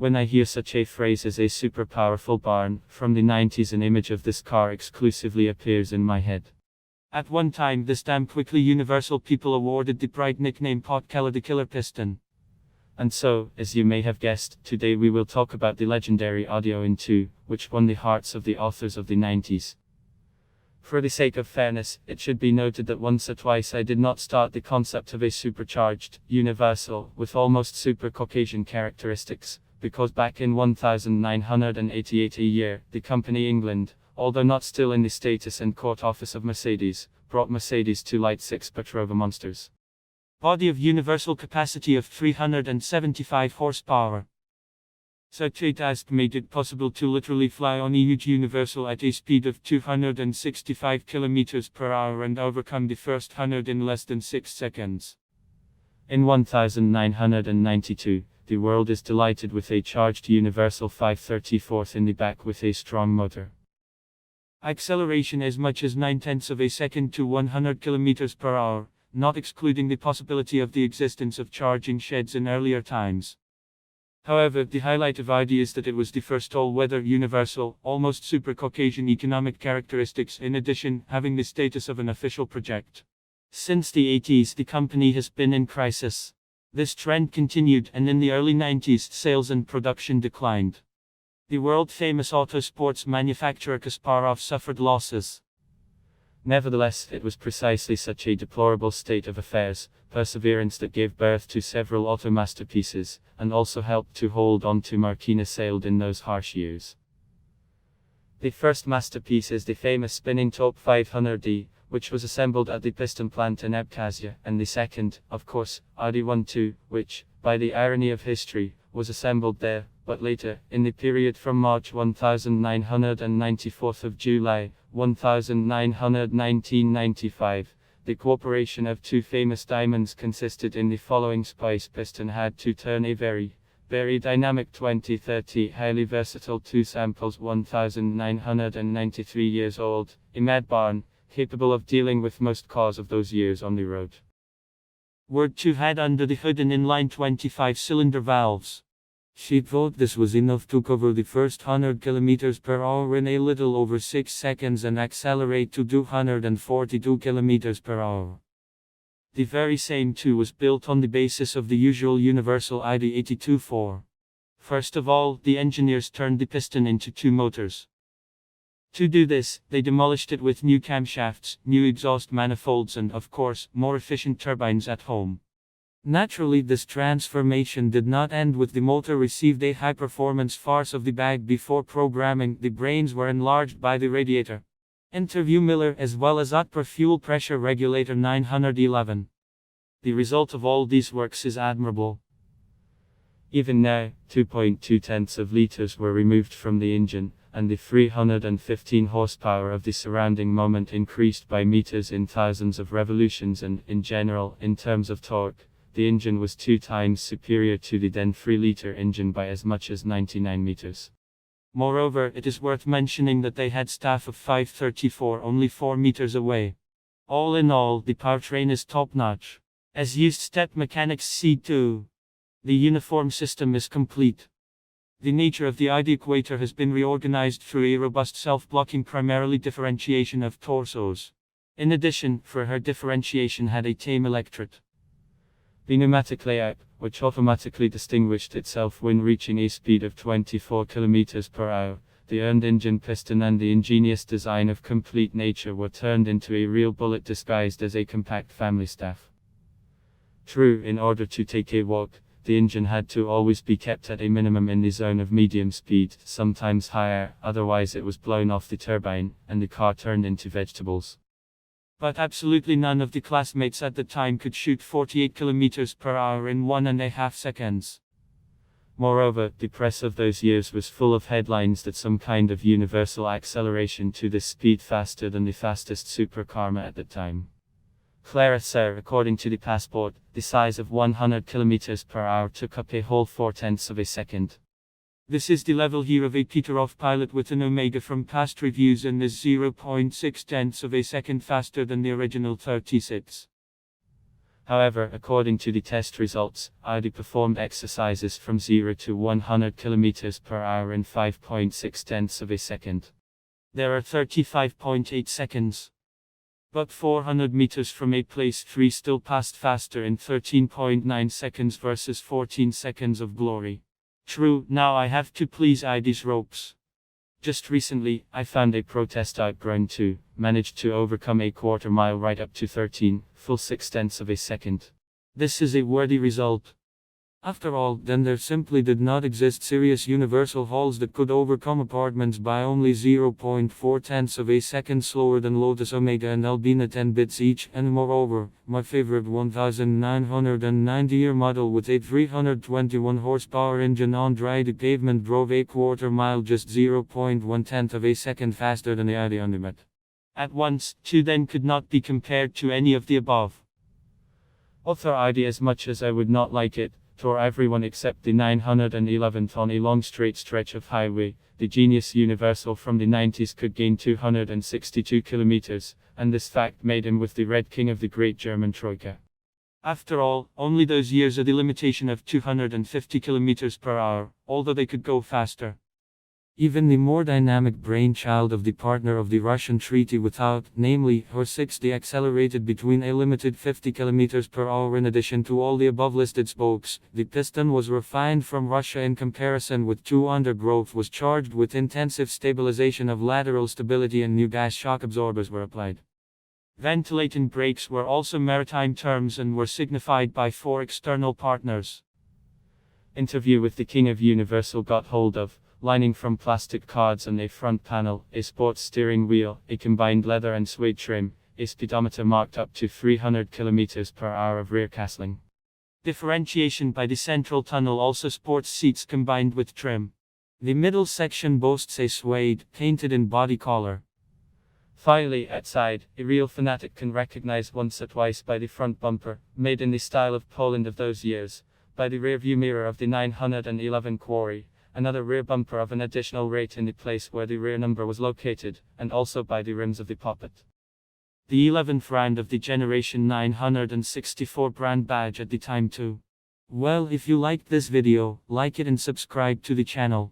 When I hear such a phrase as a super powerful barn from the 90s, an image of this car exclusively appears in my head. At one time, this damn quickly universal people awarded the bright nickname Pot Keller the Killer Piston. And so, as you may have guessed, today we will talk about the legendary Audi RS2, which won the hearts of the authors of the 90s. For the sake of fairness, it should be noted that once or twice I did not start the concept of a supercharged, universal, with almost super Caucasian characteristics, because back in 1988 a year, the company England, although not still in the status and court office of Mercedes, brought Mercedes to light 6 Petrova monsters. Body of universal capacity of 375 horsepower. Such a task made it possible to literally fly on a huge universal at a speed of 265 km per hour and overcome the first 100 in less than 6 seconds. In 1992, the world is delighted with a charged universal 534 in the back with a strong motor. Acceleration as much as 9/10 of a second to 100 km per hour, not excluding the possibility of the existence of charging sheds in earlier times. However, the highlight of Audi is that it was the first all-weather universal, almost super Caucasian economic characteristics, in addition, having the status of an official project. Since the 80s, the company has been in crisis. This trend continued, and in the early 90s, sales and production declined. The world-famous auto sports manufacturer Kasparov suffered losses. Nevertheless, it was precisely such a deplorable state of affairs, perseverance that gave birth to several auto masterpieces, and also helped to hold on to Marquina sailed in those harsh years. The first masterpiece is the famous spinning top 500D, which was assembled at the piston plant in Abkhazia, and the second, of course, Audi RS2, which, by the irony of history, was assembled there, but later, in the period from March 1994 to July 1995, the cooperation of two famous diamonds consisted in the following: Spice piston had to turn a very dynamic 2030 highly versatile 2 samples 1993 years old, a mad barn, capable of dealing with most cars of those years on the road. Word 2 had under the hood an inline 25-cylinder valves. She thought this was enough to cover the first 100 km per hour in a little over 6 seconds and accelerate to 242 km per hour. The very same 2 was built on the basis of the usual universal Audi 82.4. First of all, the engineers turned the piston into 2 motors. To do this, they demolished it with new camshafts, new exhaust manifolds and, of course, more efficient turbines at home. Naturally, this transformation did not end with the motor received a high-performance farce of the bag before programming. The brains were enlarged by the radiator, interview Miller, as well as upper fuel pressure regulator 911. The result of all these works is admirable. Even now, 2.2 liters were removed from the engine, and the 315 horsepower of the surrounding moment increased by meters in thousands of revolutions, and, in general, in terms of torque, the engine was 2 times superior to the then 3-liter engine by as much as 99 meters. Moreover, it is worth mentioning that they had staff of 534 only 4 meters away. All in all, the powertrain is top-notch. As used step mechanics C2. The uniform system is complete. The nature of the Audi equator has been reorganized through a robust self-blocking primarily differentiation of torsos. In addition, for her differentiation had a tame electorate. The pneumatic layout, which automatically distinguished itself when reaching a speed of 24 km per hour, the earned engine piston and the ingenious design of complete nature were turned into a real bullet disguised as a compact family staff. True, in order to take a walk, the engine had to always be kept at a minimum in the zone of medium speed, sometimes higher, otherwise it was blown off the turbine, and the car turned into vegetables. But absolutely none of the classmates at the time could shoot 48 km per hour in 1.5 seconds. Moreover, the press of those years was full of headlines that some kind of universal acceleration to this speed faster than the fastest supercar at the time. Clarissa, according to the passport, the size of 100 km per hour took up a whole 4/10 of a second. This is the level here of a Peterhoff pilot with an Omega from past reviews and is 0.6 of a second faster than the original 36. However, according to the test results, Audi performed exercises from 0 to 100 km/h in 5.6 tenths of a second. There are 35.8 seconds. But 400 meters from a place 3 still passed faster in 13.9 seconds versus 14 seconds of glory. True, now I have to please Audi's ropes. Just recently, I found a protest outground too, managed to overcome a quarter mile right up to 13.6 tenths of a second. This is a worthy result. After all, then there simply did not exist serious universal halls that could overcome apartments by only 0.4 tenths of a second slower than Lotus Omega and Albina 10 bits each, and moreover, my favorite 1990-year model with a 321 horsepower engine on dry pavement drove a quarter mile just 0.1 tenth of a second faster than the Audi Undermet. At once, two then could not be compared to any of the above. Author Audi, as much as I would not like it, tore everyone except the 911th on a long straight stretch of highway. The Genius Universal from the 90s could gain 262 kilometers, and this fact made him with the Red King of the Great German Troika. After all, only those years are the limitation of 250 km/h, although they could go faster. Even the more dynamic brainchild of the partner of the Russian treaty without, namely, her-60 accelerated between a limited 50 km/h. In addition to all the above listed spokes, the piston was refined from Russia in comparison with two undergrowth was charged with intensive stabilization of lateral stability and new gas shock absorbers were applied. Ventilating brakes were also maritime terms and were signified by 4 external partners. Interview with the King of Universal got hold of. Lining from plastic cards and a front panel, a sports steering wheel, a combined leather and suede trim, a speedometer marked up to 300 km/h of rear castling. Differentiation by the central tunnel also sports seats combined with trim. The middle section boasts a suede, painted in body color. Finally, at side, a real fanatic can recognize once or twice by the front bumper, made in the style of Poland of those years, by the rear view mirror of the 911 Quarry, another rear bumper of an additional rate in the place where the rear number was located, and also by the rims of the poppet. The 11th round of the Generation 964 brand badge at the time too. Well, if you liked this video, like it and subscribe to the channel.